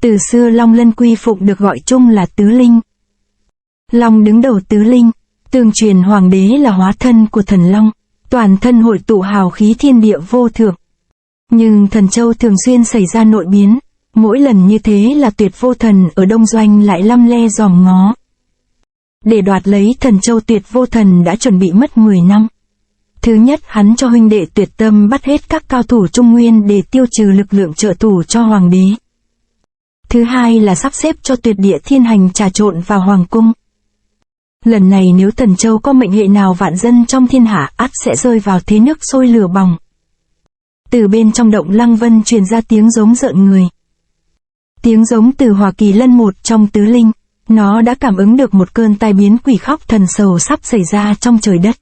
Từ xưa Long Lân quy phụng được gọi chung là tứ linh. Long đứng đầu tứ linh, tương truyền hoàng đế là hóa thân của thần Long, toàn thân hội tụ hào khí thiên địa vô thượng. Nhưng Thần Châu thường xuyên xảy ra nội biến, mỗi lần như thế là Tuyệt Vô Thần ở Đông Doanh lại lăm le dòm ngó. Để đoạt lấy Thần Châu, Tuyệt Vô Thần đã chuẩn bị mất 10 năm. Thứ nhất, hắn cho huynh đệ Tuyệt Tâm bắt hết các cao thủ Trung Nguyên để tiêu trừ lực lượng trợ thủ cho hoàng đế. Thứ hai là sắp xếp cho Tuyệt Địa Thiên Hành trà trộn vào hoàng cung. Lần này nếu Thần Châu có mệnh hệ nào, vạn dân trong thiên hạ ắt sẽ rơi vào thế nước sôi lửa bỏng. Từ bên trong động Lăng Vân truyền ra tiếng giống rợn người. Tiếng giống từ Hỏa Kỳ Lân, một trong tứ linh. Nó đã cảm ứng được một cơn tai biến quỷ khóc thần sầu sắp xảy ra trong trời đất.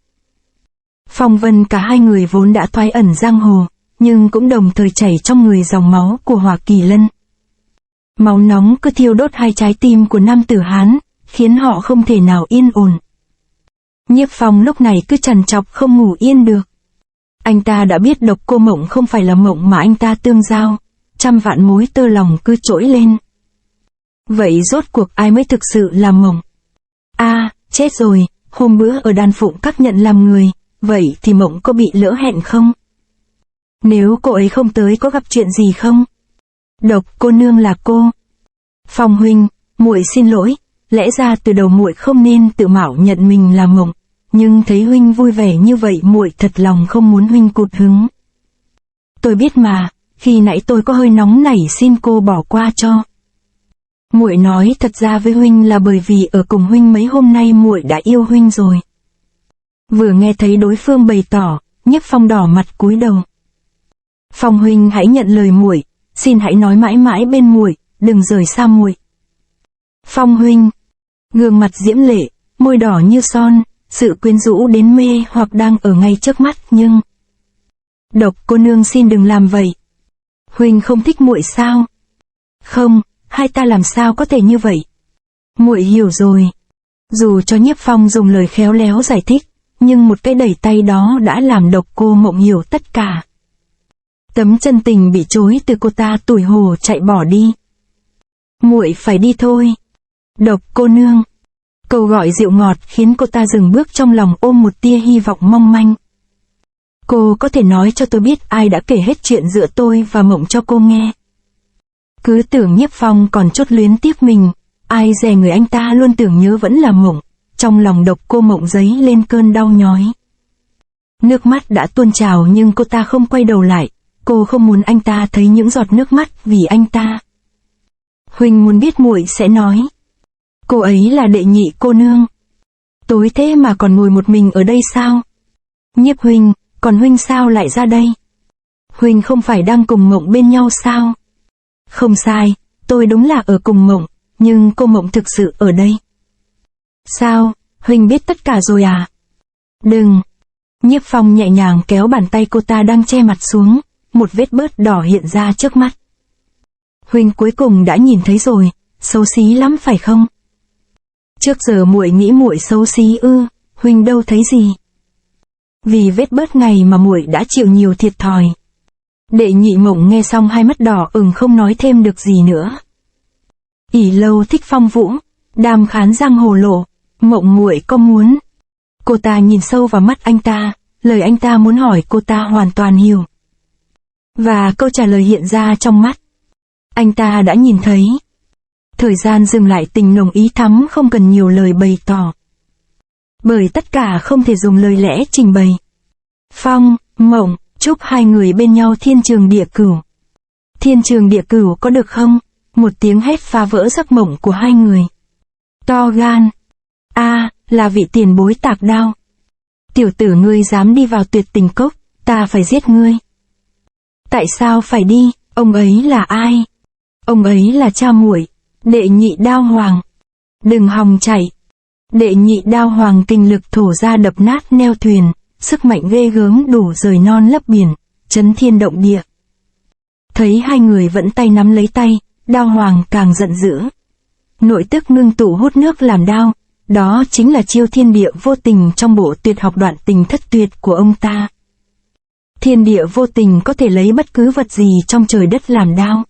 Phong vân cả hai người vốn đã thoái ẩn giang hồ, nhưng cũng đồng thời chảy trong người dòng máu của Hỏa Kỳ Lân. Máu nóng cứ thiêu đốt hai trái tim của nam tử Hán, khiến họ không thể nào yên ổn. Nhiếp Phong lúc này cứ trằn trọc không ngủ yên được. Anh ta đã biết Độc Cô Mộng không phải là mộng mà anh ta tương giao, trăm vạn mối tơ lòng cứ trỗi lên. Vậy rốt cuộc ai mới thực sự là Mộng? Chết rồi, hôm bữa ở Đan Phụng Các nhận làm người, vậy thì Mộng có bị lỡ hẹn không? Nếu cô ấy không tới có gặp chuyện gì không? Độc cô nương là cô. Phong huynh, muội xin lỗi, lẽ ra từ đầu muội không nên tự mạo nhận mình là Mộng, nhưng thấy huynh vui vẻ như vậy muội thật lòng không muốn huynh cụt hứng. Tôi biết mà, khi nãy tôi có hơi nóng nảy, xin cô bỏ qua cho. Muội nói thật ra với huynh là bởi vì ở cùng huynh mấy hôm nay muội đã yêu huynh rồi. Vừa nghe thấy đối phương bày tỏ, Nhiếp Phong đỏ mặt cúi đầu. Phong huynh hãy nhận lời muội, xin hãy nói mãi mãi bên muội, đừng rời xa muội. Phong huynh, gương mặt diễm lệ, môi đỏ như son, sự quyến rũ đến mê hoặc đang ở ngay trước mắt, nhưng Độc cô nương xin đừng làm vậy. Huynh không thích muội sao? Không, hai ta làm sao có thể như vậy? Muội hiểu rồi. Dù cho Nhiếp Phong dùng lời khéo léo giải thích, nhưng một cái đẩy tay đó đã làm Độc Cô Mộng hiểu tất cả. Tấm chân tình bị chối từ cô ta tủi hổ chạy bỏ đi. Muội phải đi thôi. Độc cô nương. Câu gọi dịu ngọt khiến cô ta dừng bước, trong lòng ôm một tia hy vọng mong manh. Cô có thể nói cho tôi biết ai đã kể hết chuyện giữa tôi và Mộng cho cô nghe. Cứ tưởng Nhiếp Phong còn chút luyến tiếc mình, ai dè người anh ta luôn tưởng nhớ vẫn là Mộng. Trong lòng Độc Cô Mộng dấy lên cơn đau nhói. Nước mắt đã tuôn trào nhưng cô ta không quay đầu lại, cô không muốn anh ta thấy những giọt nước mắt vì anh ta. Huynh muốn biết muội sẽ nói. Cô ấy là Đệ Nhị cô nương. Tối thế mà còn ngồi một mình ở đây sao? Nhiếp huynh, còn huynh sao lại ra đây? Huynh không phải đang cùng Mộng bên nhau sao? Không sai, tôi đúng là ở cùng Mộng, nhưng cô Mộng thực sự ở đây. Sao, huynh biết tất cả rồi à? Đừng. Nhiếp Phong nhẹ nhàng kéo bàn tay cô ta đang che mặt xuống, một vết bớt đỏ hiện ra trước mắt. Huynh cuối cùng đã nhìn thấy rồi, xấu xí lắm phải không? Trước giờ muội nghĩ muội xấu xí ư? Huynh đâu thấy gì. Vì vết bớt này mà muội đã chịu nhiều thiệt thòi. Đệ Nhị Mộng nghe xong hai mắt đỏ ửng không nói thêm được gì nữa. ỷ lâu thích phong vũ, đàm khán giang hồ lộ, Mộng muội có muốn? Cô ta nhìn sâu vào mắt anh ta, lời anh ta muốn hỏi cô ta hoàn toàn hiểu. Và câu trả lời hiện ra trong mắt. Anh ta đã nhìn thấy. Thời gian dừng lại, tình nồng ý thắm không cần nhiều lời bày tỏ. Bởi tất cả không thể dùng lời lẽ trình bày. Phong, Mộng, chúc hai người bên nhau thiên trường địa cửu. Thiên trường địa cửu có được không? Một tiếng hét phá vỡ giấc mộng của hai người. To gan. Là vị tiền bối Tạc Đao. Tiểu tử ngươi dám đi vào Tuyệt Tình Cốc, ta phải giết ngươi. Tại sao phải đi? Ông ấy là ai? Ông ấy là cha muội, Đệ Nhị Đao Hoàng. Đừng hòng chạy. Đệ Nhị Đao Hoàng kinh lực thổ ra đập nát neo thuyền, sức mạnh ghê gớm đủ rời non lấp biển, chấn thiên động địa. Thấy hai người vẫn tay nắm lấy tay, Đao Hoàng càng giận dữ. Nội tức ngưng tụ hút nước làm đao, đó chính là chiêu thiên địa vô tình trong bộ tuyệt học đoạn tình thất tuyệt của ông ta. Thiên địa vô tình có thể lấy bất cứ vật gì trong trời đất làm đao.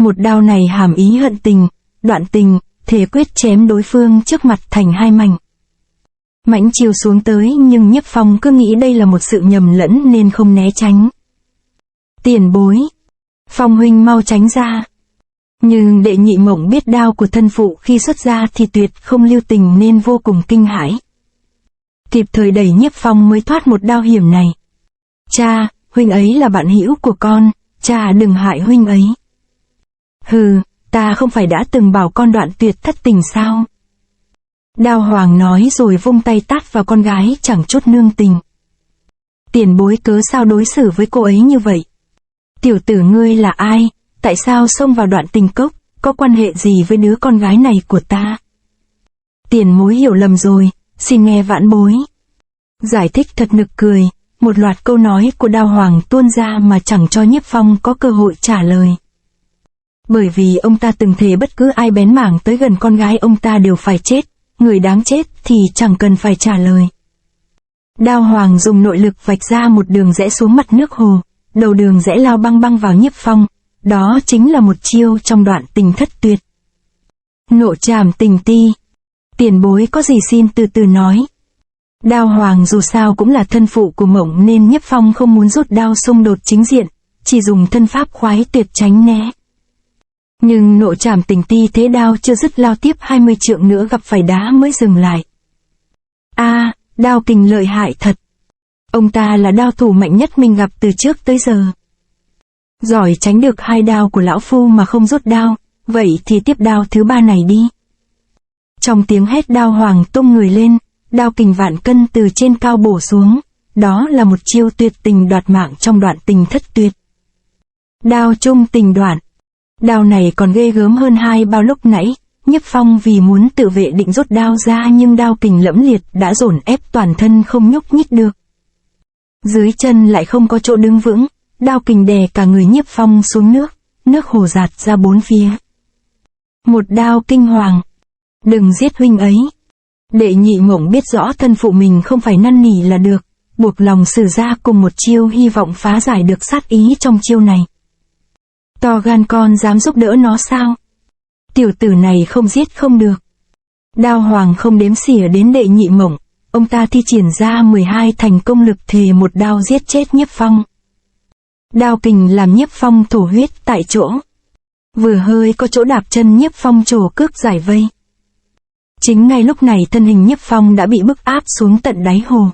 Một đao này hàm ý hận tình, đoạn tình, thề quyết chém đối phương trước mặt thành hai mảnh. Mãnh chiêu xuống tới nhưng Nhiếp Phong cứ nghĩ đây là một sự nhầm lẫn nên không né tránh. Tiền bối, Phong huynh mau tránh ra. Nhưng Đệ Nhị Mộng biết đao của thân phụ khi xuất ra thì tuyệt không lưu tình nên vô cùng kinh hãi. Kịp thời đẩy Nhiếp Phong mới thoát một đao hiểm này. Cha, huynh ấy là bạn hữu của con, cha đừng hại huynh ấy. Hừ, ta không phải đã từng bảo con đoạn tuyệt thất tình sao? Đao Hoàng nói rồi vung tay tát vào con gái chẳng chút nương tình. Tiền bối cớ sao đối xử với cô ấy như vậy? Tiểu tử ngươi là ai? Tại sao xông vào Đoạn Tình Cốc? Có quan hệ gì với đứa con gái này của ta? Tiền bối hiểu lầm rồi, xin nghe vãn bối. Giải thích thật nực cười, một loạt câu nói của Đao Hoàng tuôn ra mà chẳng cho Nhiếp Phong có cơ hội trả lời. Bởi vì ông ta từng thề bất cứ ai bén mảng tới gần con gái ông ta đều phải chết, người đáng chết thì chẳng cần phải trả lời. Đao Hoàng dùng nội lực vạch ra một đường rẽ xuống mặt nước hồ, đầu đường rẽ lao băng băng vào Nhiếp Phong, đó chính là một chiêu trong Đoạn Tình Thất Tuyệt. Nộ trảm tình ti. Tiền bối có gì xin từ từ nói. Đao Hoàng dù sao cũng là thân phụ của Mộng nên Nhiếp Phong không muốn rút đao xung đột chính diện, chỉ dùng thân pháp khoái tuyệt tránh né. Nhưng nộ trảm tình ti thế đao chưa dứt lao tiếp 20 trượng nữa gặp phải đá mới dừng lại. Đao kình lợi hại thật. Ông ta là đao thủ mạnh nhất mình gặp từ trước tới giờ. Giỏi tránh được hai đao của lão phu mà không rút đao, vậy thì tiếp đao thứ ba này đi. Trong tiếng hét Đao Hoàng tung người lên, đao kình vạn cân từ trên cao bổ xuống, đó là một chiêu tuyệt tình đoạt mạng trong Đoạn Tình Thất Tuyệt. Đao trung tình đoạn. Đao này còn ghê gớm hơn hai bao lúc nãy, Nhiếp Phong vì muốn tự vệ định rút đao ra nhưng đao kình lẫm liệt đã dồn ép toàn thân không nhúc nhích được. Dưới chân lại không có chỗ đứng vững, đao kình đè cả người Nhiếp Phong xuống nước hồ dạt ra bốn phía. Một đao kinh hoàng. Đừng giết huynh ấy. Đệ Nhị Mộng biết rõ thân phụ mình không phải năn nỉ là được, buộc lòng sử ra cùng một chiêu hy vọng phá giải được sát ý trong chiêu này. To gan con dám giúp đỡ nó sao? Tiểu tử này không giết không được. Đao Hoàng không đếm xỉa đến Đệ Nhị Mộng, ông ta thi triển ra 12 thành công lực thề một đao giết chết Nhiếp Phong. Đao kình làm Nhiếp Phong thổ huyết tại chỗ. Vừa hơi có chỗ đạp chân Nhiếp Phong trổ cước giải vây. Chính ngay lúc này thân hình Nhiếp Phong đã bị bức áp xuống tận đáy hồ.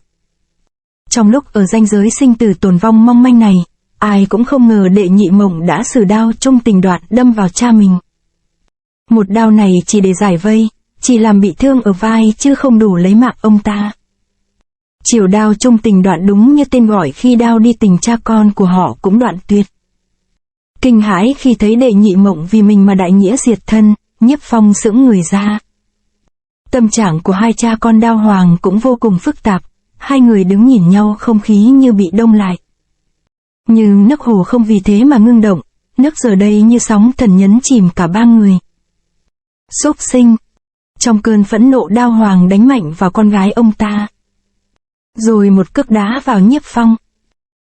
Trong lúc ở ranh giới sinh tử tồn vong mong manh này, ai cũng không ngờ Đệ Nhị Mộng đã sử đao trung tình đoạn đâm vào cha mình. Một đao này chỉ để giải vây, chỉ làm bị thương ở vai chứ không đủ lấy mạng ông ta. Chiều đao trung tình đoạn đúng như tên gọi khi đao đi tình cha con của họ cũng đoạn tuyệt. Kinh hãi khi thấy Đệ Nhị Mộng vì mình mà đại nghĩa diệt thân, Nhiếp Phong sững người ra. Tâm trạng của hai cha con Đao Hoàng cũng vô cùng phức tạp, hai người đứng nhìn nhau không khí như bị đông lại. Nhưng nước hồ không vì thế mà ngưng động, nước giờ đây như sóng thần nhấn chìm cả ba người. Xúc sinh. Trong cơn phẫn nộ Đao Hoàng đánh mạnh vào con gái ông ta. Rồi một cước đá vào Nhiếp Phong.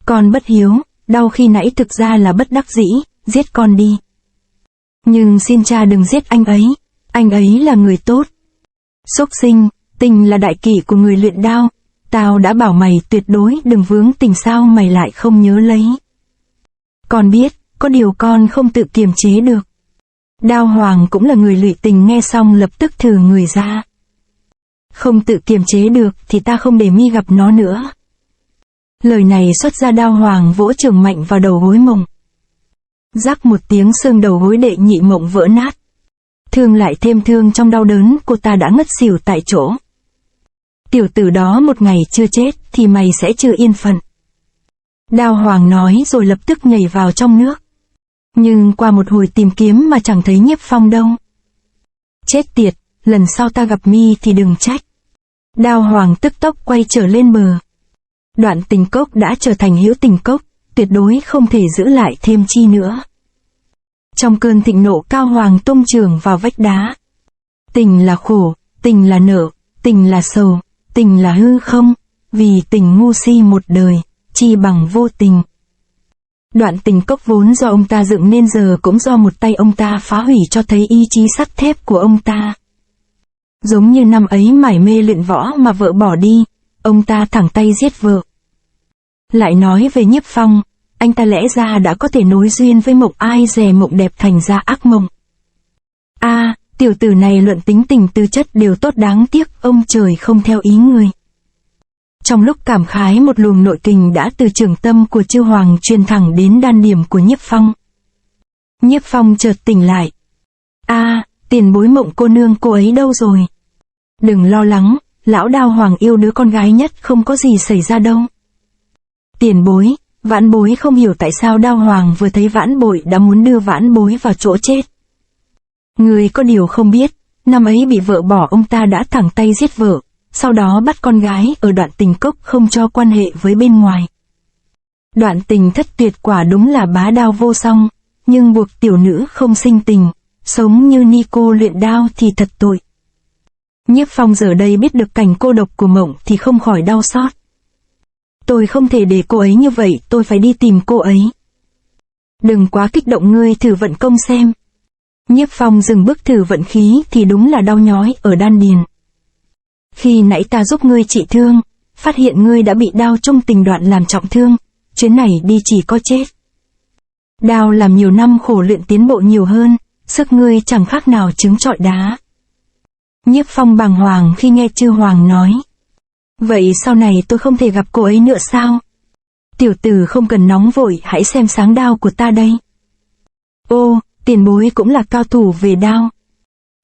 Con bất hiếu, đau khi nãy thực ra là bất đắc dĩ, giết con đi. Nhưng xin cha đừng giết anh ấy là người tốt. Xúc sinh, tình là đại kỵ của người luyện đao, tao đã bảo mày tuyệt đối đừng vướng tình sao mày lại không nhớ lấy. Con biết, có điều con không tự kiềm chế được. Đao Hoàng cũng là người lụy tình nghe xong lập tức thử người ra. Không tự kiềm chế được thì ta không để mi gặp nó nữa. Lời này xuất ra Đao Hoàng vỗ chưởng mạnh vào đầu gối Mộng. Rắc một tiếng xương đầu gối Đệ Nhị Mộng vỡ nát. Thương lại thêm thương trong đau đớn cô ta đã ngất xỉu tại chỗ. Tiểu tử đó một ngày chưa chết thì mày sẽ chưa yên phận. Đao Hoàng nói rồi lập tức nhảy vào trong nước. Nhưng qua một hồi tìm kiếm mà chẳng thấy Nhiếp Phong đâu. Chết tiệt, lần sau ta gặp mi thì đừng trách. Đao Hoàng tức tốc quay trở lên bờ. Đoạn Tình Cốc đã trở thành hữu tình cốc, tuyệt đối không thể giữ lại thêm chi nữa. Trong cơn thịnh nộ Cao Hoàng tung chưởng vào vách đá. Tình là khổ, tình là nợ, tình là sầu, tình là hư không, vì tình ngu si một đời, chi bằng vô tình. Đoạn Tình Cốc vốn do ông ta dựng nên giờ cũng do một tay ông ta phá hủy, cho thấy ý chí sắt thép của ông ta. Giống như năm ấy mải mê luyện võ mà vợ bỏ đi, ông ta thẳng tay giết vợ. Lại nói về Nhiếp Phong, anh ta lẽ ra đã có thể nối duyên với Mộng Ai dè mộng đẹp thành ra ác mộng. Tiểu tử này luận tính tình tư chất đều tốt, đáng tiếc ông trời không theo ý người. Trong lúc cảm khái, một luồng nội kình đã từ trường tâm của Chư Hoàng truyền thẳng đến đan điểm của Nhiếp Phong. Nhiếp Phong chợt tỉnh lại. Tiền bối Mộng cô nương, cô ấy đâu rồi? Đừng lo lắng, lão Đao Hoàng yêu đứa con gái nhất, không có gì xảy ra đâu. Tiền bối, Vãn bối không hiểu tại sao Đao Hoàng vừa thấy Vãn bội đã muốn đưa Vãn bối vào chỗ chết. Người có điều không biết, năm ấy bị vợ bỏ, ông ta đã thẳng tay giết vợ, sau đó bắt con gái ở Đoạn Tình Cốc không cho quan hệ với bên ngoài. Đoạn Tình thất tuyệt quả đúng là bá đao vô song, nhưng buộc tiểu nữ không sinh tình, sống như ni cô luyện đao thì thật tội. Nhiếp Phong giờ đây biết được cảnh cô độc của Mộng thì không khỏi đau xót. Tôi không thể để cô ấy như vậy, tôi phải đi tìm cô ấy. Đừng quá kích động, ngươi thử vận công xem. Nhiếp Phong dừng bước thử vận khí thì đúng là đau nhói ở đan điền. Khi nãy ta giúp ngươi trị thương, phát hiện ngươi đã bị đao trung tình đoạn làm trọng thương, chuyến này đi chỉ có chết. Đao làm nhiều năm khổ luyện tiến bộ nhiều hơn, sức ngươi chẳng khác nào trứng trọi đá. Nhiếp Phong bàng hoàng khi nghe Chư Hoàng nói. Vậy sau này tôi không thể gặp cô ấy nữa sao? Tiểu tử không cần nóng vội, hãy xem sáng đao của ta đây. Ô, tiền bối cũng là cao thủ về đao.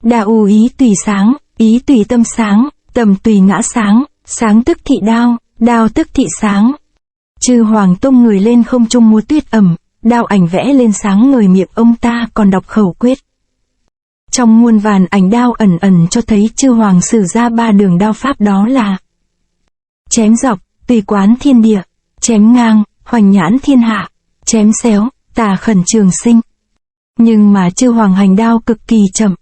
Đao ý tùy sáng, ý tùy tâm sáng, tầm tùy ngã sáng, sáng tức thị đao, đao tức thị sáng. Chư Hoàng tung người lên không trung múa tuyết ẩm, đao ảnh vẽ lên sáng ngời, miệng ông ta còn đọc khẩu quyết. Trong muôn vàn ảnh đao ẩn ẩn cho thấy Chư Hoàng sử ra 3 đường đao pháp, đó là chém dọc, tùy quán thiên địa, chém ngang, hoành nhãn thiên hạ, chém xéo, tà khẩn trường sinh. Nhưng mà Chư Hoàng hành đao cực kỳ chậm.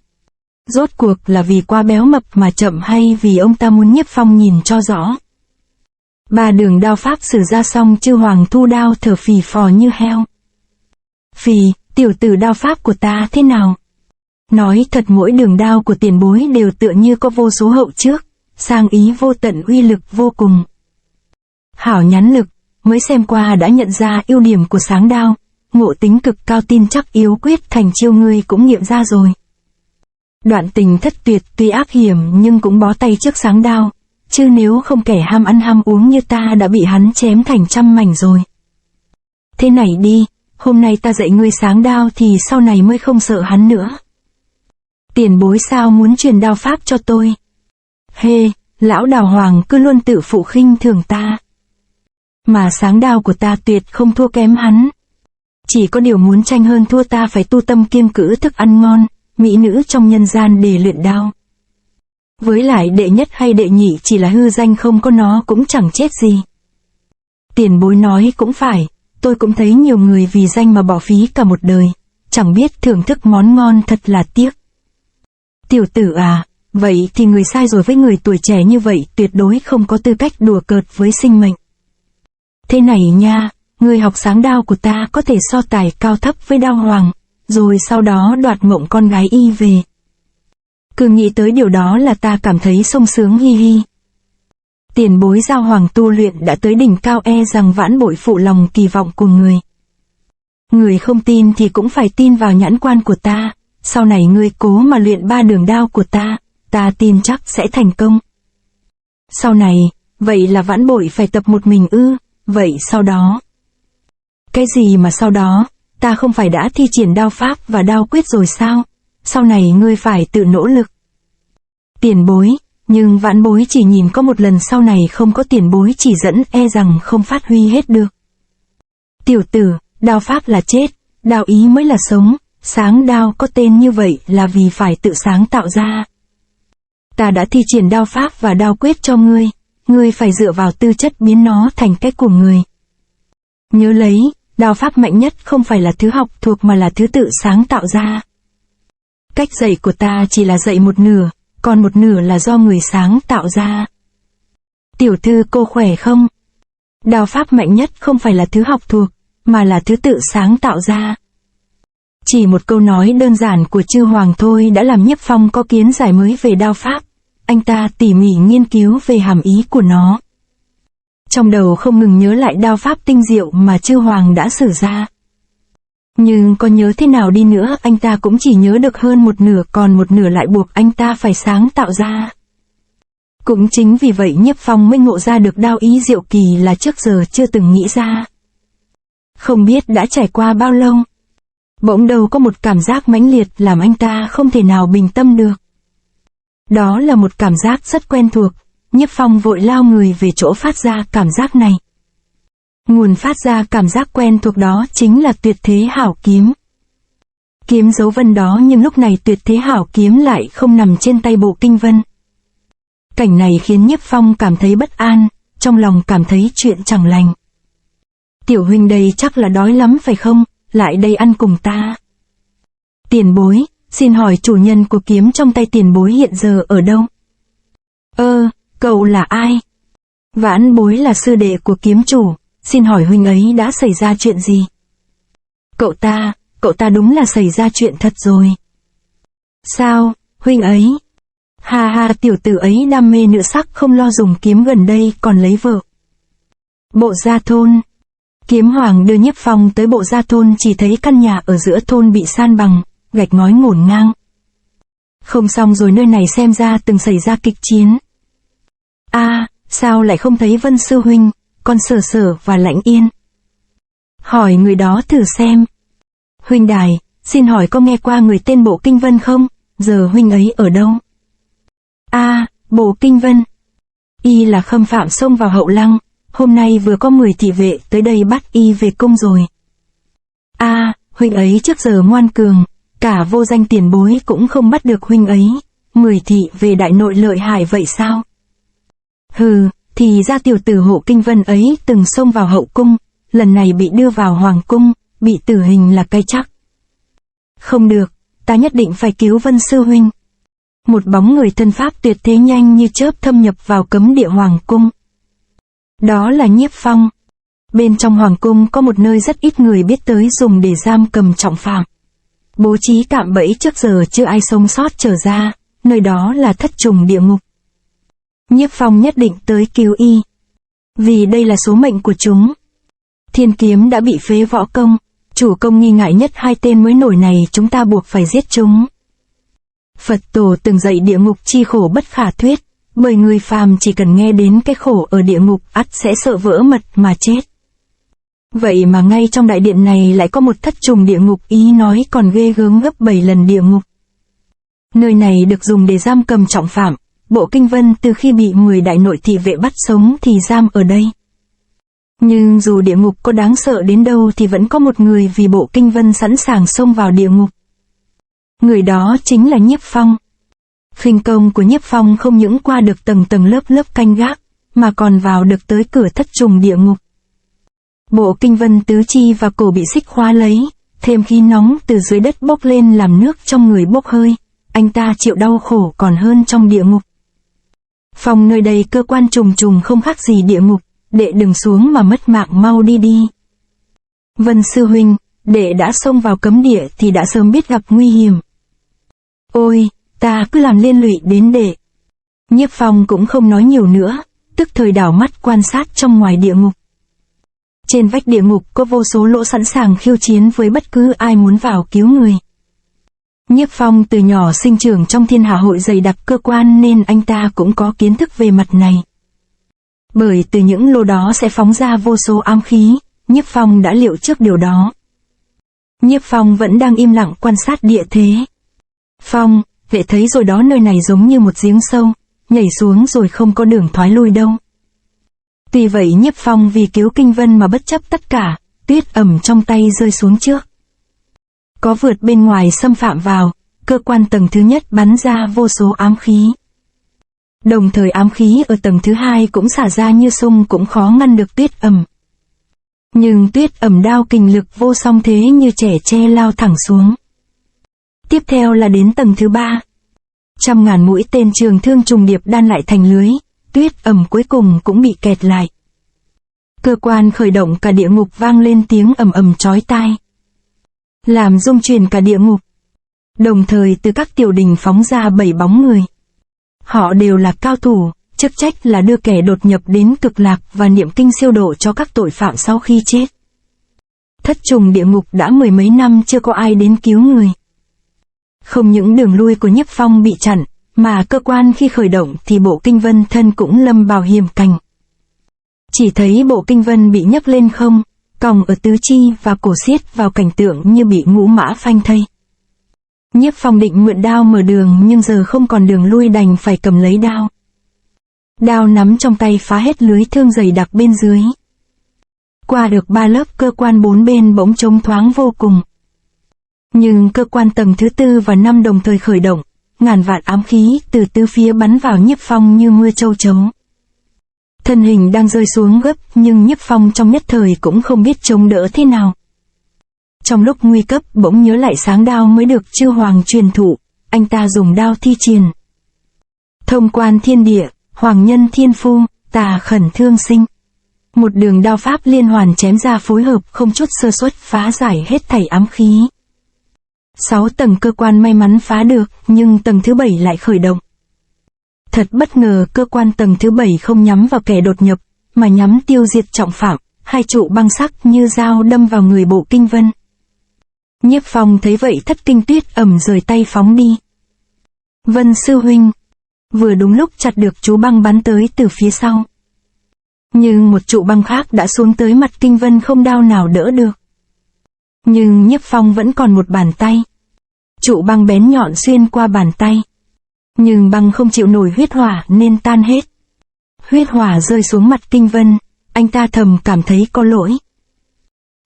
Rốt cuộc là vì quá béo mập mà chậm, hay vì ông ta muốn Nhiếp Phong nhìn cho rõ? 3 đường đao pháp sử ra xong, Chư Hoàng thu đao thở phì phò như heo. Phì, tiểu tử, đao pháp của ta thế nào? Nói thật, mỗi đường đao của tiền bối đều tựa như có vô số hậu trước, sang ý vô tận, uy lực vô cùng. Hảo nhãn lực, mới xem qua đã nhận ra ưu điểm của sáng đao, ngộ tính cực cao, tin chắc yếu quyết thành chiêu ngươi cũng nghiệm ra rồi. Đoạn Tình thất tuyệt tuy ác hiểm nhưng cũng bó tay trước sáng đao, chứ nếu không kẻ ham ăn ham uống như ta đã bị hắn chém thành trăm mảnh rồi. Thế này đi, hôm nay ta dạy ngươi sáng đao thì sau này mới không sợ hắn nữa. Tiền bối sao muốn truyền đao pháp cho tôi? Lão Đào Hoàng cứ luôn tự phụ khinh thường ta. Mà sáng đao của ta tuyệt không thua kém hắn. Chỉ có điều muốn tranh hơn thua, ta phải tu tâm kiêng cữ thức ăn ngon, mỹ nữ trong nhân gian để luyện đao. Với lại đệ nhất hay đệ nhị chỉ là hư danh, không có nó cũng chẳng chết gì. Tiền bối nói cũng phải, tôi cũng thấy nhiều người vì danh mà bỏ phí cả một đời, chẳng biết thưởng thức món ngon, thật là tiếc. Tiểu tử à, vậy thì người sai rồi, với người tuổi trẻ như vậy tuyệt đối không có tư cách đùa cợt với sinh mệnh. Thế này nha, người học sáng đao của ta có thể so tài cao thấp với Đao Hoàng, rồi sau đó đoạt Mộng con gái y về. Cứ nghĩ tới điều đó là ta cảm thấy sung sướng, hi hi. Tiền bối Giao Hoàng tu luyện đã tới đỉnh cao, e rằng Vãn bội phụ lòng kỳ vọng của người. Người không tin thì cũng phải tin vào nhãn quan của ta, sau này ngươi cố mà luyện 3 đường đao của ta tin chắc sẽ thành công. Sau này, vậy là Vãn bội phải tập một mình ư? Vậy sau đó? Cái gì mà sau đó, ta không phải đã thi triển đao pháp và đao quyết rồi sao? Sau này ngươi phải tự nỗ lực. Tiền bối, nhưng Vãn bối chỉ nhìn có một lần, sau này không có tiền bối chỉ dẫn e rằng không phát huy hết được. Tiểu tử, đao pháp là chết, đao ý mới là sống, sáng đao có tên như vậy là vì phải tự sáng tạo ra. Ta đã thi triển đao pháp và đao quyết cho ngươi phải dựa vào tư chất biến nó thành cách của người. Nhớ lấy, đao pháp mạnh nhất không phải là thứ học thuộc mà là thứ tự sáng tạo ra. Cách dạy của ta chỉ là dạy một nửa, còn một nửa là do người sáng tạo ra. Tiểu thư cô khỏe không? Đao pháp mạnh nhất không phải là thứ học thuộc, mà là thứ tự sáng tạo ra. Chỉ một câu nói đơn giản của chư hoàng thôi đã làm Nhiếp Phong có kiến giải mới về đao pháp. Anh ta tỉ mỉ nghiên cứu về hàm ý của nó. Trong đầu không ngừng nhớ lại đao pháp tinh diệu mà chư hoàng đã sử ra. Nhưng có nhớ thế nào đi nữa anh ta cũng chỉ nhớ được hơn một nửa, còn một nửa lại buộc anh ta phải sáng tạo ra. Cũng chính vì vậy Nhiếp Phong mới ngộ ra được đao ý diệu kỳ là trước giờ chưa từng nghĩ ra. Không biết đã trải qua bao lâu. Bỗng đầu có một cảm giác mãnh liệt làm anh ta không thể nào bình tâm được. Đó là một cảm giác rất quen thuộc, Nhiếp Phong vội lao người về chỗ phát ra cảm giác này. Nguồn phát ra cảm giác quen thuộc đó chính là Tuyệt Thế Hảo Kiếm. Kiếm dấu vân đó, nhưng lúc này Tuyệt Thế Hảo Kiếm lại không nằm trên tay Bộ Kinh Vân. Cảnh này khiến Nhiếp Phong cảm thấy bất an, trong lòng cảm thấy chuyện chẳng lành. Tiểu huynh đây chắc là đói lắm phải không, lại đây ăn cùng ta. Tiền bối, xin hỏi chủ nhân của kiếm trong tay tiền bối hiện giờ ở đâu? Cậu là ai? Vãn bối là sư đệ của kiếm chủ, xin hỏi huynh ấy đã xảy ra chuyện gì? Cậu ta đúng là xảy ra chuyện thật rồi. Sao, huynh ấy? Ha, tiểu tử ấy đam mê nữ sắc không lo dùng kiếm, gần đây còn lấy vợ. Bộ Gia Thôn. Kiếm hoàng đưa Nhiếp Phong tới Bộ Gia Thôn, chỉ thấy căn nhà ở giữa thôn bị san bằng, gạch ngói ngổn ngang. Không xong rồi, nơi này xem ra từng xảy ra kịch chiến. Sao lại không thấy Vân sư huynh, còn Sở Sở và Lãnh Yên? Hỏi người đó thử xem. Huynh đài, xin hỏi có nghe qua người tên Bộ Kinh Vân không? Giờ huynh ấy ở đâu? Bộ Kinh Vân. Y là khâm phạm xông vào Hậu Lăng, hôm nay vừa có 10 thị vệ tới đây bắt y về cung rồi. Huynh ấy trước giờ ngoan cường, cả vô danh tiền bối cũng không bắt được huynh ấy. 10 thị về đại nội lợi hại vậy sao? Hừ, thì ra tiểu tử Hộ Kinh Vân ấy từng xông vào hậu cung, lần này bị đưa vào hoàng cung, bị tử hình là cái chắc. Không được, ta nhất định phải cứu Vân sư huynh. Một bóng người thân pháp tuyệt thế nhanh như chớp thâm nhập vào cấm địa hoàng cung. Đó là Nhiếp Phong. Bên trong hoàng cung có một nơi rất ít người biết tới, dùng để giam cầm trọng phạm. Bố trí cạm bẫy trước giờ chưa ai sống sót trở ra, nơi đó là thất trùng địa ngục. Nhiếp Phong nhất định tới cứu y. Vì đây là số mệnh của chúng. Thiên kiếm đã bị phế võ công, chủ công nghi ngại nhất hai tên mới nổi này, chúng ta buộc phải giết chúng. Phật tổ từng dạy địa ngục chi khổ bất khả thuyết, bởi người phàm chỉ cần nghe đến cái khổ ở địa ngục ắt sẽ sợ vỡ mật mà chết. Vậy mà ngay trong đại điện này lại có một thất trùng địa ngục, ý nói còn ghê gớm gấp 7 lần địa ngục. Nơi này được dùng để giam cầm trọng phạm, Bộ Kinh Vân từ khi bị 10 đại nội thị vệ bắt sống thì giam ở đây. Nhưng dù địa ngục có đáng sợ đến đâu thì vẫn có một người vì Bộ Kinh Vân sẵn sàng xông vào địa ngục. Người đó chính là Nhiếp Phong. Khinh công của Nhiếp Phong không những qua được tầng tầng lớp lớp canh gác, mà còn vào được tới cửa thất trùng địa ngục. Bộ Kinh Vân tứ chi và cổ bị xích khóa lấy, thêm khí nóng từ dưới đất bốc lên làm nước trong người bốc hơi, anh ta chịu đau khổ còn hơn trong địa ngục. Phòng nơi đây cơ quan trùng trùng không khác gì địa ngục, đệ đừng xuống mà mất mạng, mau đi đi. Vân sư huynh, đệ đã xông vào cấm địa thì đã sớm biết gặp nguy hiểm. Ôi, ta cứ làm liên lụy đến đệ. Nhiếp Phong cũng không nói nhiều nữa, tức thời đảo mắt quan sát trong ngoài địa ngục. Trên vách địa ngục có vô số lỗ sẵn sàng khiêu chiến với bất cứ ai muốn vào cứu người. Nhiếp Phong từ nhỏ sinh trưởng trong thiên hạ hội dày đặc cơ quan nên anh ta cũng có kiến thức về mặt này. Bởi từ những lỗ đó sẽ phóng ra vô số ám khí, Nhiếp Phong đã liệu trước điều đó. Nhiếp Phong vẫn đang im lặng quan sát địa thế. Phong, đệ thấy rồi đó, nơi này giống như một giếng sâu, nhảy xuống rồi không có đường thoái lui đâu. Tuy vậy Nhiếp Phong vì cứu Kinh Vân mà bất chấp tất cả, tuyết ẩm trong tay rơi xuống trước. Có vượt bên ngoài xâm phạm vào, cơ quan tầng thứ nhất bắn ra vô số ám khí. Đồng thời ám khí ở tầng thứ hai cũng xả ra như sung, cũng khó ngăn được tuyết ẩm. Nhưng tuyết ẩm đao kình lực vô song thế như trẻ tre lao thẳng xuống. Tiếp theo là đến tầng thứ ba. Trăm ngàn mũi tên trường thương trùng điệp đan lại thành lưới, tuyết ẩm cuối cùng cũng bị kẹt lại. Cơ quan khởi động cả địa ngục vang lên tiếng ầm ầm chói tai, làm rung chuyển cả địa ngục. Đồng thời từ các tiểu đình phóng ra 7 bóng người. Họ đều là cao thủ, chức trách là đưa kẻ đột nhập đến cực lạc và niệm kinh siêu độ cho các tội phạm sau khi chết. Thất trùng địa ngục đã 10 mấy năm chưa có ai đến cứu người. Không những đường lui của Nhiếp Phong bị chặn, mà cơ quan khi khởi động thì bộ kinh vân thân cũng lâm vào hiểm cảnh. Chỉ thấy bộ kinh vân bị nhấc lên không, còng ở tứ chi và cổ siết vào cảnh tượng như bị ngũ mã phanh thây. Nhiếp Phong định mượn đao mở đường nhưng giờ không còn đường lui đành phải cầm lấy đao. Đao nắm trong tay phá hết lưới thương dày đặc bên dưới. Qua được 3 lớp cơ quan 4 bên bỗng trống thoáng vô cùng. Nhưng cơ quan tầng thứ 4 và 5 đồng thời khởi động, ngàn vạn ám khí từ tứ phía bắn vào Nhiếp Phong như mưa châu chấu. Thân hình đang rơi xuống gấp nhưng Nhiếp Phong trong nhất thời cũng không biết chống đỡ thế nào. Trong lúc nguy cấp bỗng nhớ lại sáng đao mới được chư hoàng truyền thụ, anh ta dùng đao thi triển. Thông quan thiên địa, hoàng nhân thiên phu, tà khẩn thương sinh. Một đường đao pháp liên hoàn chém ra phối hợp không chút sơ suất phá giải hết thảy ám khí. 6 tầng cơ quan may mắn phá được, nhưng tầng thứ 7 lại khởi động. Thật bất ngờ cơ quan tầng thứ 7 không nhắm vào kẻ đột nhập, mà nhắm tiêu diệt trọng phạm, 2 trụ băng sắc như dao đâm vào người bộ kinh vân. Nhiếp Phong thấy vậy thất kinh tuyết ầm rời tay phóng đi. Vân sư huynh, vừa đúng lúc chặt được chú băng bắn tới từ phía sau. Nhưng một trụ băng khác đã xuống tới mặt kinh vân không đao nào đỡ được. Nhưng Nhiếp Phong vẫn còn một bàn tay. Trụ băng bén nhọn xuyên qua bàn tay. Nhưng băng không chịu nổi huyết hỏa nên tan hết. Huyết hỏa rơi xuống mặt kinh vân, anh ta thầm cảm thấy có lỗi.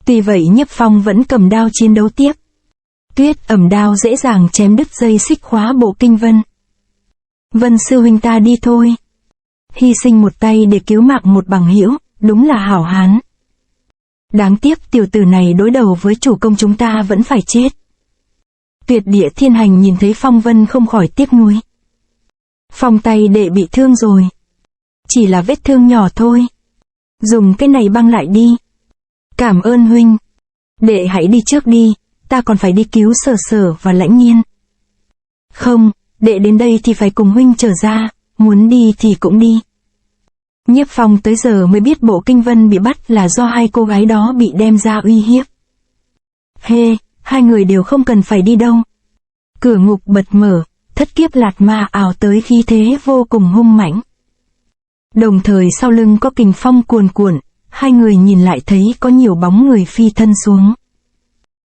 Tuy vậy Nhiếp Phong vẫn cầm đao chiến đấu tiếp. Tuyết ẩm đao dễ dàng chém đứt dây xích khóa bộ kinh vân. Vân sư huynh ta đi thôi. Hy sinh một tay để cứu mạng một bằng hữu, đúng là hảo hán. Đáng tiếc tiểu tử này đối đầu với chủ công chúng ta vẫn phải chết. Tuyệt địa thiên hành nhìn thấy Phong Vân không khỏi tiếc nuối. Phong tay đệ bị thương rồi. Chỉ là vết thương nhỏ thôi. Dùng cái này băng lại đi. Cảm ơn huynh. Đệ hãy đi trước đi, ta còn phải đi cứu Sở Sở và Lãnh Nhiên. Không, đệ đến đây thì phải cùng huynh trở ra, muốn đi thì cũng đi. Nhiếp Phong tới giờ mới biết bộ kinh vân bị bắt là do 2 cô gái đó bị đem ra uy hiếp. Hê, 2 người đều không cần phải đi đâu. Cửa ngục bật mở, thất kiếp lạt ma ảo tới khí thế vô cùng hung mãnh. Đồng thời sau lưng có kình phong cuồn cuộn, 2 người nhìn lại thấy có nhiều bóng người phi thân xuống.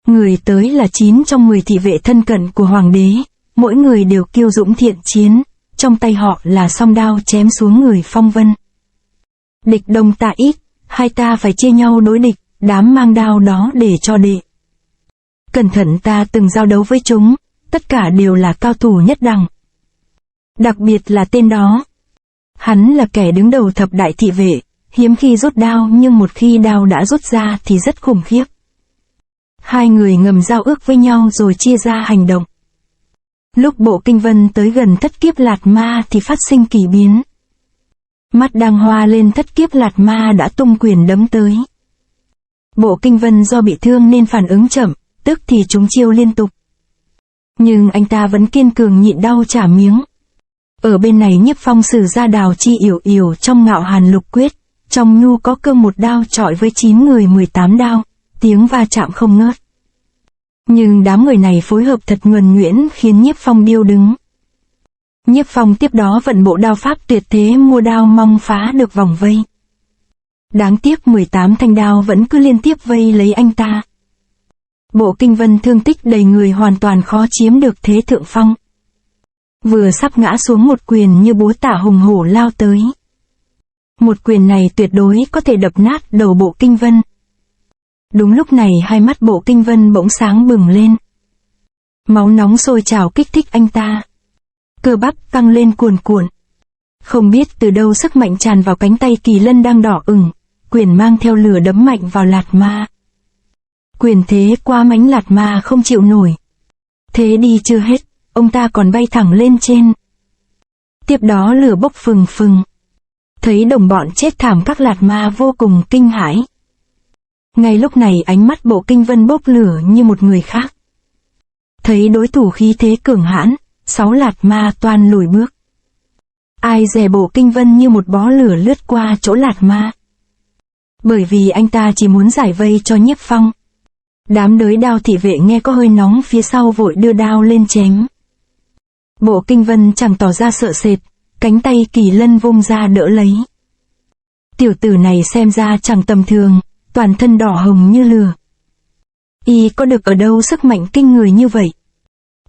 Người tới là 9 trong 10 thị vệ thân cận của hoàng đế, mỗi người đều kiêu dũng thiện chiến, trong tay họ là song đao chém xuống người Phong Vân. Địch đông ta ít, hai ta phải chia nhau đối địch, đám mang đao đó để cho đệ. Cẩn thận, ta từng giao đấu với chúng, tất cả đều là cao thủ nhất đẳng. Đặc biệt là tên đó. Hắn là kẻ đứng đầu thập đại thị vệ, hiếm khi rút đao nhưng một khi đao đã rút ra thì rất khủng khiếp. 2 người ngầm giao ước với nhau rồi chia ra hành động. Lúc bộ kinh vân tới gần thất kiếp lạt ma thì phát sinh kỳ biến. Mắt đang hoa lên thất kiếp lạt ma đã tung quyền đấm tới. Bộ kinh vân do bị thương nên phản ứng chậm, tức thì trúng chiêu liên tục. Nhưng anh ta vẫn kiên cường nhịn đau trả miếng. Ở bên này Nhiếp Phong sử ra đào chi yểu yểu trong Ngạo Hàn Lục Quyết, trong nhu có cương một đao chọi với 9 người 18 đao, tiếng va chạm không ngớt. Nhưng đám người này phối hợp thật nhuần nhuyễn khiến Nhiếp Phong điêu đứng. Nhiếp Phong tiếp đó vận bộ đao pháp tuyệt thế mua đao mong phá được vòng vây. Đáng tiếc 18 thanh đao vẫn cứ liên tiếp vây lấy anh ta. Bộ kinh vân thương tích đầy người hoàn toàn khó chiếm được thế thượng phong. Vừa sắp ngã xuống một quyền như búa tạ hùng hổ lao tới. Một quyền này tuyệt đối có thể đập nát đầu bộ kinh vân. Đúng lúc này hai mắt bộ kinh vân bỗng sáng bừng lên. Máu nóng sôi trào kích thích anh ta. Cơ bắp tăng lên cuồn cuộn. Không biết từ đâu sức mạnh tràn vào cánh tay kỳ lân đang đỏ ửng, quyền mang theo lửa đấm mạnh vào lạt ma. Quyền thế quá mãnh, lạt ma không chịu nổi. Thế đi chưa hết, ông ta còn bay thẳng lên trên. Tiếp đó lửa bốc phừng phừng. Thấy đồng bọn chết thảm, các lạt ma vô cùng kinh hãi. Ngay lúc này ánh mắt Bộ Kinh Vân bốc lửa như một người khác. Thấy đối thủ khí thế cường hãn, 6 lạt ma toan lùi bước. Ai dè Bộ Kinh Vân như một bó lửa lướt qua chỗ lạt ma. Bởi vì anh ta chỉ muốn giải vây cho Nhiếp Phong. Đám đới đao thị vệ nghe có hơi nóng phía sau vội đưa đao lên chém. Bộ Kinh Vân chẳng tỏ ra sợ sệt, cánh tay Kỳ Lân vung ra đỡ lấy. Tiểu tử này xem ra chẳng tầm thường, toàn thân đỏ hồng như lửa. Y có được ở đâu sức mạnh kinh người như vậy?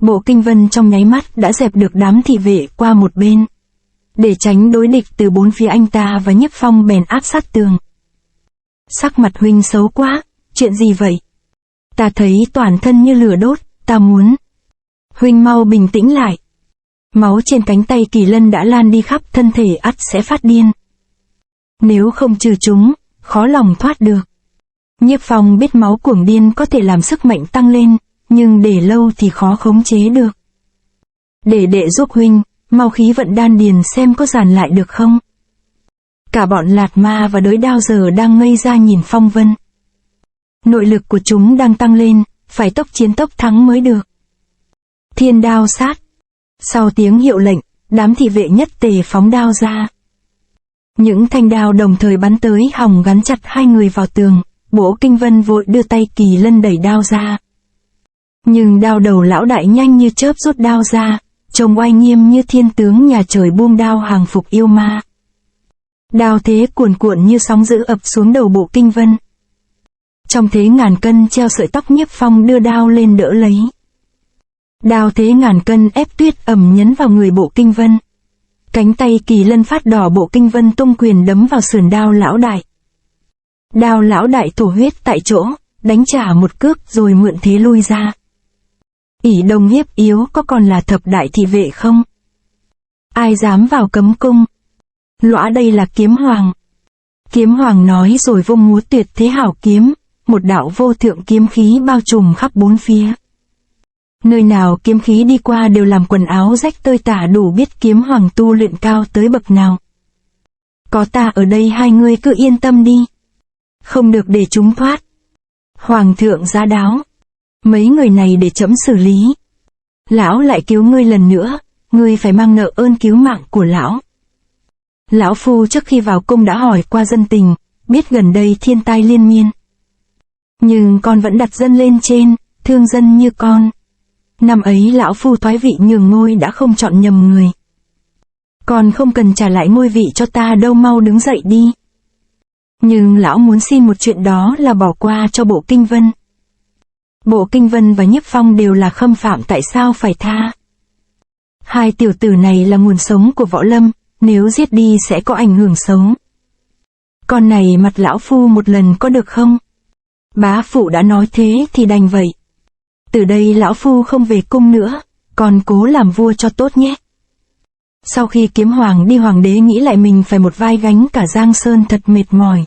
Bộ Kinh Vân trong nháy mắt đã dẹp được đám thị vệ qua một bên. Để tránh đối địch từ bốn phía, anh ta và Nhiếp Phong bèn áp sát tường. Sắc mặt huynh xấu quá, chuyện gì vậy? Ta thấy toàn thân như lửa đốt, ta muốn. Huynh mau bình tĩnh lại. Máu trên cánh tay Kỳ Lân đã lan đi khắp thân thể, ắt sẽ phát điên. Nếu không trừ chúng, khó lòng thoát được. Nhiếp Phong biết máu cuồng điên có thể làm sức mạnh tăng lên, nhưng để lâu thì khó khống chế được. Để đệ giúp huynh, mau khí vận đan điền xem có giàn lại được không. Cả bọn lạt ma và đới đao giờ đang ngây ra nhìn Phong Vân. Nội lực của chúng đang tăng lên, phải tốc chiến tốc thắng mới được. Thiên đao sát. Sau tiếng hiệu lệnh, đám thị vệ nhất tề phóng đao ra. Những thanh đao đồng thời bắn tới, hòng gắn chặt hai người vào tường. Bộ Kinh Vân vội đưa tay Kỳ Lân đẩy đao ra. Nhưng đao đầu lão đại nhanh như chớp rút đao ra, trông oai nghiêm như thiên tướng nhà trời buông đao hàng phục yêu ma. Đao thế cuồn cuộn như sóng dữ ập xuống đầu Bộ Kinh Vân. Trong thế ngàn cân treo sợi tóc, Nhiếp Phong đưa đao lên đỡ lấy. Đao thế ngàn cân ép tuyết ầm nhấn vào người Bộ Kinh Vân. Cánh tay Kỳ Lân phát đỏ, Bộ Kinh Vân tung quyền đấm vào sườn đao lão đại. Đao lão đại thổ huyết tại chỗ, đánh trả một cước rồi mượn thế lui ra. Ỷ đồng hiếp yếu, có còn là thập đại thị vệ không? Ai dám vào cấm cung? Lõa, đây là Kiếm Hoàng. Kiếm Hoàng nói rồi vung múa tuyệt thế hảo kiếm, một đạo vô thượng kiếm khí bao trùm khắp bốn phía. Nơi nào kiếm khí đi qua đều làm quần áo rách tơi tả, đủ biết Kiếm Hoàng tu luyện cao tới bậc nào. Có ta ở đây, hai ngươi cứ yên tâm đi. Không được để chúng thoát. Hoàng thượng giá đáo. Mấy người này để trẫm xử lý. Lão lại cứu ngươi lần nữa, ngươi phải mang nợ ơn cứu mạng của lão. Lão phu trước khi vào cung đã hỏi qua dân tình, biết gần đây thiên tai liên miên. Nhưng con vẫn đặt dân lên trên, thương dân như con. Năm ấy lão phu thoái vị nhường ngôi đã không chọn nhầm người. Con không cần trả lại ngôi vị cho ta đâu, mau đứng dậy đi. Nhưng lão muốn xin một chuyện, đó là bỏ qua cho Bộ Kinh Vân. Bộ Kinh Vân và Nhiếp Phong đều là khâm phạm, tại sao phải tha? Hai tiểu tử này là nguồn sống của võ lâm, nếu giết đi sẽ có ảnh hưởng xấu. Con này mặt lão phu một lần có được không? Bá phụ đã nói thế thì đành vậy. Từ đây lão phu không về cung nữa, còn cố làm vua cho tốt nhé. Sau khi Kiếm Hoàng đi, hoàng đế nghĩ lại mình phải một vai gánh cả Giang Sơn, thật mệt mỏi.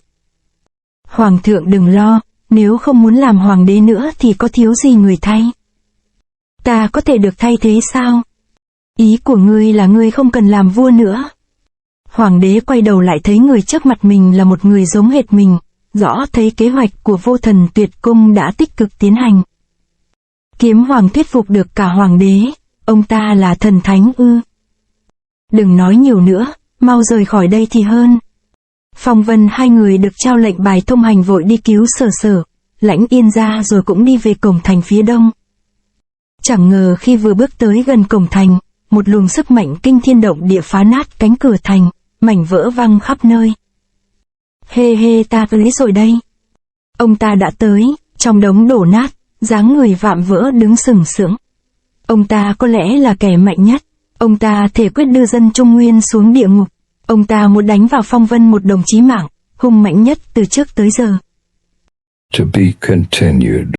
Hoàng thượng đừng lo, nếu không muốn làm hoàng đế nữa thì có thiếu gì người thay. Ta có thể được thay thế sao? Ý của ngươi là ngươi không cần làm vua nữa. Hoàng đế quay đầu lại thấy người trước mặt mình là một người giống hệt mình, rõ thấy kế hoạch của Vô Thần Tuyệt Cung đã tích cực tiến hành. Kiếm Hoàng thuyết phục được cả hoàng đế, ông ta là thần thánh ư? Đừng nói nhiều nữa, mau rời khỏi đây thì hơn. Phong Vân hai người được trao lệnh bài thông hành vội đi cứu Sở, Lãnh Yên ra rồi cũng đi về cổng thành phía đông. Chẳng ngờ khi vừa bước tới gần cổng thành, một luồng sức mạnh kinh thiên động địa phá nát cánh cửa thành, mảnh vỡ văng khắp nơi. Hê, ta tới rồi đây. Ông ta đã tới, trong đống đổ nát, dáng người vạm vỡ đứng sừng sững. Ông ta có lẽ là kẻ mạnh nhất, ông ta thể quyết đưa dân Trung Nguyên xuống địa ngục. Ông ta muốn đánh vào Phong Vân một đồng chí mạng, hung mạnh nhất từ trước tới giờ. To be continued.